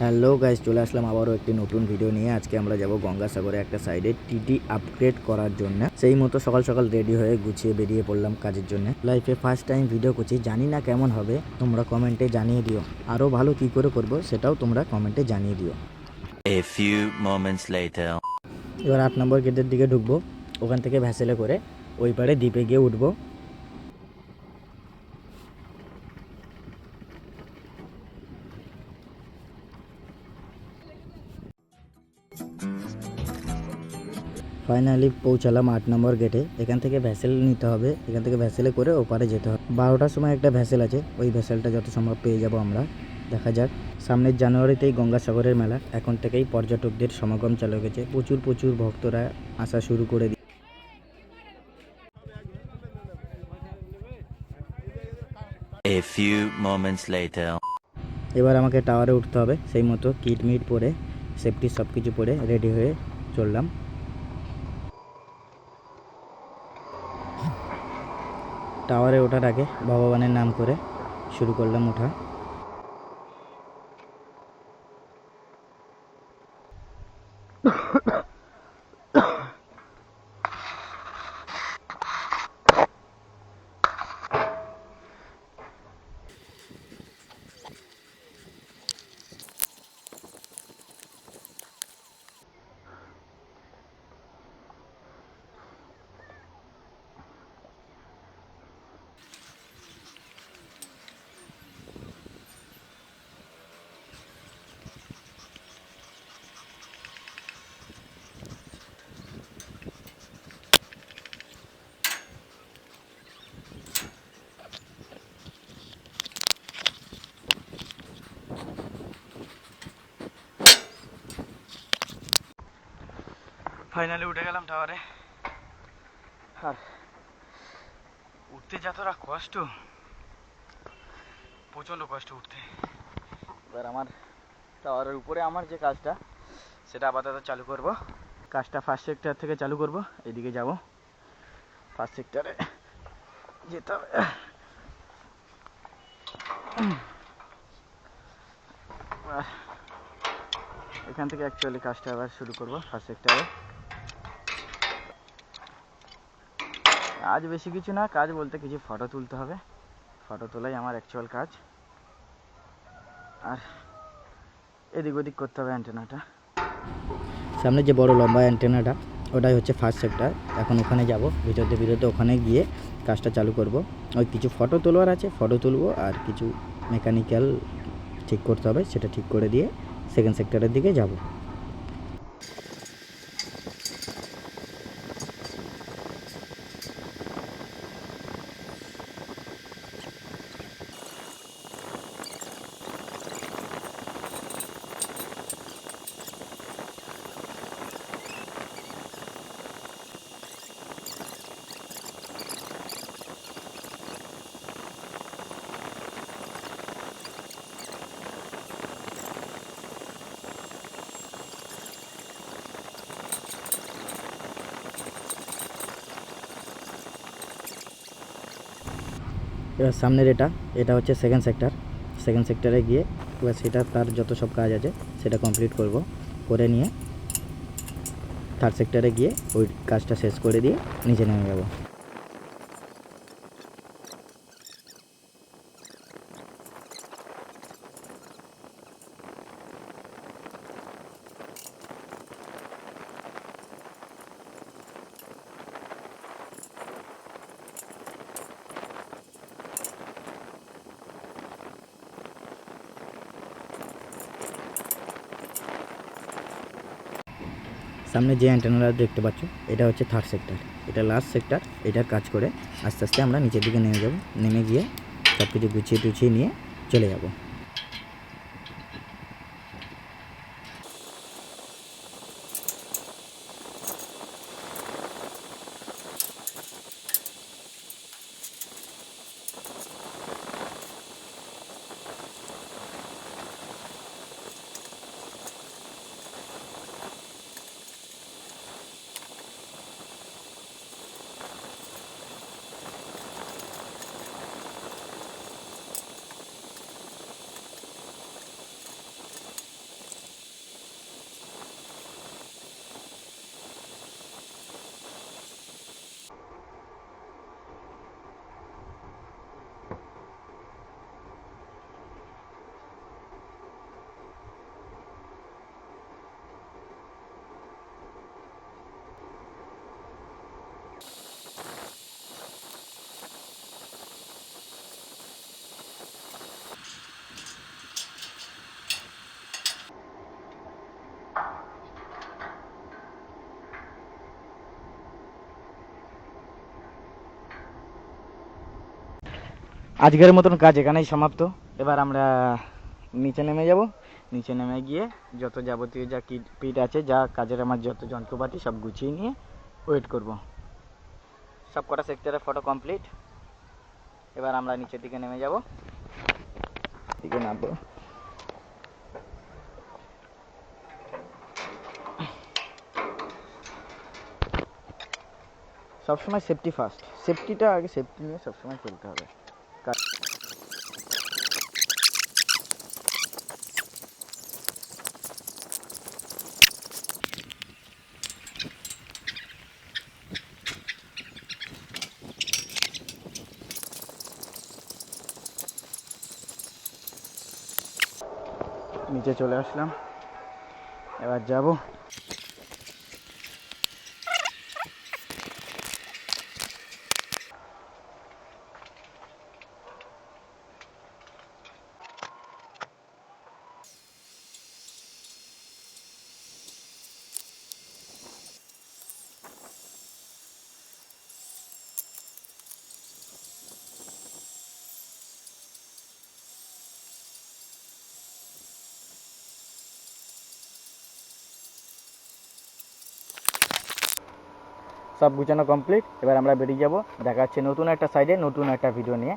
Hello guys, চলে আসলাম আবারও একটি নতুন ভিডিও নিয়ে। আজকে আমরা যাব গঙ্গাসাগরে একটা সাইডে টিটি আপগ্রেড করার জন্য। সেই মতো সকাল সকাল রেডি হয়ে গুছিয়ে বেরিয়ে পড়লাম কাজের জন্য। লাইফে ফার্স্ট টাইম ভিডিও করছি, জানি না কেমন হবে, তোমরা কমেন্টে জানিয়ে দিও। আরও ভালো কি করে করব সেটাও তোমরা কমেন্টে জানিয়ে দিও। A few moments later. এবার 8 নম্বর গেটের দিকে ঢুকবো, ওখান থেকে ভ্যাসেলে করে ওই পারে দ্বীপে গিয়ে উঠবো। ফাইনালি পৌঁছালাম 8 নম্বর গেটে। এখান থেকে ভ্যাসেল নিতে হবে, এখান থেকে ভ্যাসেলে করে ওপারে যেতে হবে। 12টার সময় একটা ভ্যাসেল আছে, ওই ভ্যাসেলটা যত সম্ভব পেয়ে যাব আমরা। দেখা যাক। সামনের জানুয়ারিতেই গঙ্গাসাগরের মেলা, এখন থেকেই পর্যটকদের সমাগম চালু হয়েছে। প্রচুর ভক্তরা আসা শুরু করে দিয়ে। A few moments later. এবার আমাকে টাওয়ারে উঠতে হবে, সেই মতো কিট মিট পরে সেফটি সব কিছু পরে রেডি হয়ে চললাম। টাওয়ারে ওঠার আগে ভগবানের নাম করে শুরু করলাম ওঠা। ফাইনালি উঠে গেলাম টাওয়ারে। আর উঠতে যতটা কষ্ট, প্রচণ্ড কষ্ট উঠতে। এবার আমার টাওয়ারের উপরে আমার যে কাজটা, সেটা আপাতত চালু করব। কাজটা ফার্স্ট সেক্টর থেকে চালু করব। এদিকে যাব, ফার্স্ট সেক্টরে যেতে হবে। এখান থেকে অ্যাকচুয়ালি কাজটা আবার শুরু করব ফার্স্ট সেক্টরে। কাজ বেশি কিছু না, কাজ বলতে কিছু ফটো তুলতে হবে। ফটো তোলাই আমার অ্যাকচুয়াল কাজ। আর এদিক ওদিক করতে হবে অ্যান্টেনাটা। সামনে যে বড় লম্বা অ্যান্টেনাটা, ওটাই হচ্ছে ফার্স্ট সেক্টর। এখন ওখানে যাব, ভিতরতে ওখানে গিয়ে কাজটা চালু করব। ওই কিছু ফটো তোলার আছে, ফটো তুলব। আর কিছু মেকানিক্যাল ঠিক করতে হবে, সেটা ঠিক করে দিয়ে সেকেন্ড সেক্টরের দিকে যাব। এবার সামনের এটা হচ্ছে সেকেন্ড সেক্টরে গিয়ে এবার সেটা তার যত সব কাজ আছে সেটা কমপ্লিট করব। করে নিয়ে থার্ড সেক্টরে গিয়ে ওই কাজটা শেষ করে দিয়ে নিচে নেমে যাব। সামনে যে অ্যান্টেনাটা দেখতে পাচ্ছ, এটা হচ্ছে থার্ড সেক্টর, এটা লাস্ট সেক্টর। এটার কাজ করে আস্তে আস্তে আমরা নিচের দিকে নেমে যাব। নেমে গিয়ে সব কিছু গুছিয়ে নিয়ে চলে যাব। আজকের মতন কাজ এখানেই সমাপ্ত। এবার আমরা নিচে নেমে যাব। নিচে নেমে গিয়ে যত যাবতীয় যা কিট পিট আছে, যা কাজের আমার যত যন্ত্রপাতি সব গুছিয়ে নিয়ে ওয়েট করব। সব কটা সেক্টরের ফটো কমপ্লিট। এবার আমরা নিচের দিকে নেমে যাব। দিকে নামবো। সবসময় সেফটি ফার্স্ট, সেফটিটা আগে, সেফটি নিয়ে সবসময় চলতে হবে। নিচে চলে আসলাম, এবার যাব। সব গুছানো কমপ্লিট। এবার আমরা বেরিয়ে যাব। দেখা হচ্ছে নতুন একটা সাইডে নতুন একটা ভিডিও নিয়ে।